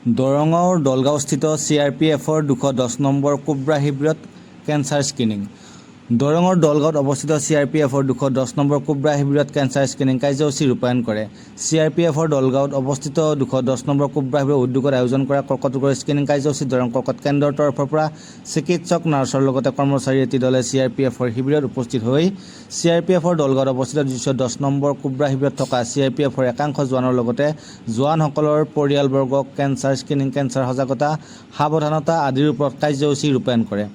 দৰঙৰ দলগাঁওস্থিত CRPFৰ 210 number cobra শিবিৰত cancer screening. দৰঙৰ দলগাঁৱত অৱস্থিত CRPFৰ 210 নম্বৰ কোব্ৰা শিবিৰত কেঞ্চাৰ স্ক্ৰিনিং কাৰ্যসূচী ৰূপায়ণ কৰে। CRPFৰ দলগাঁৱত অৱস্থিত 210 নম্বৰ কোব্ৰা শিবিৰৰ উদ্যোগত আয়োজন কৰা কৰ্কট ৰোগৰ স্ক্ৰিনিং কাৰ্যসূচীত দৰং কৰ্কট কেন্দ্ৰৰ তৰফৰ পৰা চিকিৎসক নাৰ্ছৰ লগতে কৰ্মচাৰীৰ এটি দলে CRPFৰ শিবিৰত উপস্থিত হৈ CRPFৰ দলগাঁৱত অৱস্থিত 210 নম্বৰ কোব্ৰা শিবিৰত থকা CRPFৰ একাংশ জোৱানৰ লগতে জোৱানসকলৰ পৰিয়ালবৰ্গক কেঞ্চাৰ স্ক্ৰিনিং, কেঞ্চাৰ সজাগতা, সাৱধানতা আদিৰ ওপৰত কাৰ্যসূচী ৰূপায়ণ কৰে।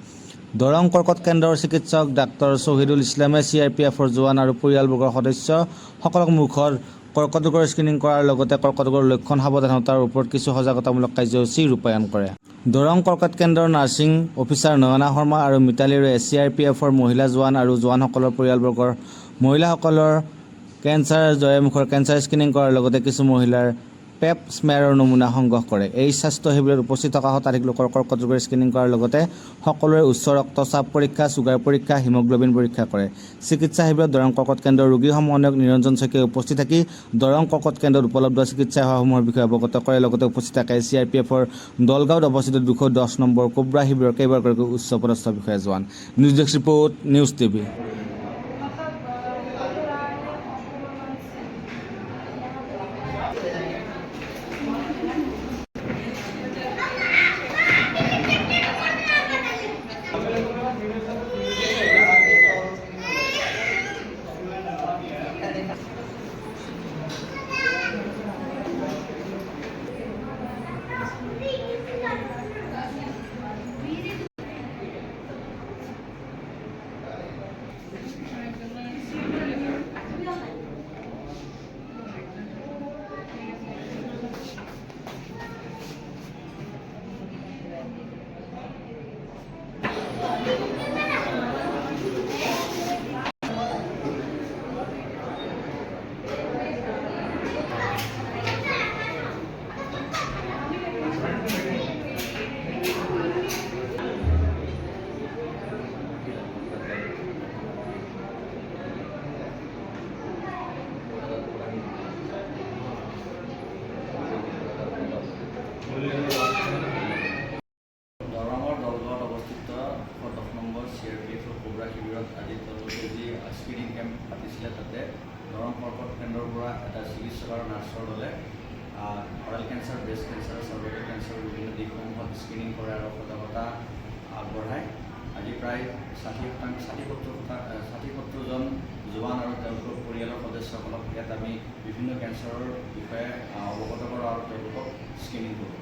দৰং কৰ্কট কেন্দ্ৰৰ চিকিৎসক ডাক্তৰ শ্বহিদুল ইছলামে CRPFৰ জোৱান আৰু পৰিয়ালবৰ্গৰ সদস্যসকলক মুখৰ কৰ্কট ৰোগৰ স্ক্ৰিনিং কৰাৰ লগতে কৰ্কট ৰোগৰ লক্ষণ, সাৱধানতাৰ ওপৰত কিছু সজাগতামূলক কাৰ্যসূচী ৰূপায়ণ কৰে। দৰং কৰ্কট কেন্দ্ৰৰ নাৰ্ছিং অফিচাৰ নয়না শৰ্মা আৰু মিতালী ৰয়ে CRPFৰ মহিলা জোৱান আৰু জোৱানসকলৰ পৰিয়ালবৰ্গৰ মহিলাসকলৰ কেঞ্চাৰ মুখৰ কেঞ্চাৰ স্ক্ৰিনিং কৰাৰ লগতে কিছু মহিলাৰ পেপ স্মেয়াৰৰ নমুনা সংগ্ৰহ কৰে। এই স্বাস্থ্য শিবিৰত উপস্থিত থকা শতাধিক লোকৰ কৰ্কট ৰোগৰ স্ক্ৰিনিং কৰাৰ লগতে সকলোৰে উচ্চ ৰক্তচাপ পৰীক্ষা, ছুগাৰ পৰীক্ষা, হিমোগ্লবিন পৰীক্ষা কৰে। চিকিৎসা শিবিৰত দৰং কৰ্কট কেন্দ্ৰৰ ৰোগী সমন্বয়ক নিৰঞ্জন শইকীয়াই উপস্থিত থাকি দৰং কৰ্কট কেন্দ্ৰত উপলব্ধ চিকিৎসা সেৱাসমূহৰ বিষয়ে অৱগত কৰে। লগতে উপস্থিত থাকে CRPFৰ দলগাঁৱত অৱস্থিত 210 নম্বৰ কোব্ৰা শিবিৰৰ কেইবাগৰাকীও উচ্চপদস্থ বিষয়া জোৱান। News desk report, news TV. দৰঙৰ দলগাঁৱত অৱস্থিত 10 নম্বৰ CRPFৰ কোব্ৰা শিবিৰত আজি তেওঁলোকে যি স্ক্ৰিনিং কেম্প পাতিছিলে তাতে দৰং কৰ্কট কেন্দ্ৰৰ পৰা এটা চিকিৎসক আৰু নাৰ্ছৰ দলে oral cancer, breast cancer, cervical cancer বিভিন্ন দিশসমূহত স্ক্ৰিনিং কৰে আৰু সজাগতা আগবঢ়ায়। আজি প্ৰায় 60-70জন জোৱান আৰু তেওঁলোকৰ পৰিয়ালৰ সদস্যসকলক ইয়াত আমি বিভিন্ন কেঞ্চাৰৰ বিষয়ে অৱগত কৰোঁ আৰু তেওঁলোকক স্ক্ৰিনিং কৰোঁ।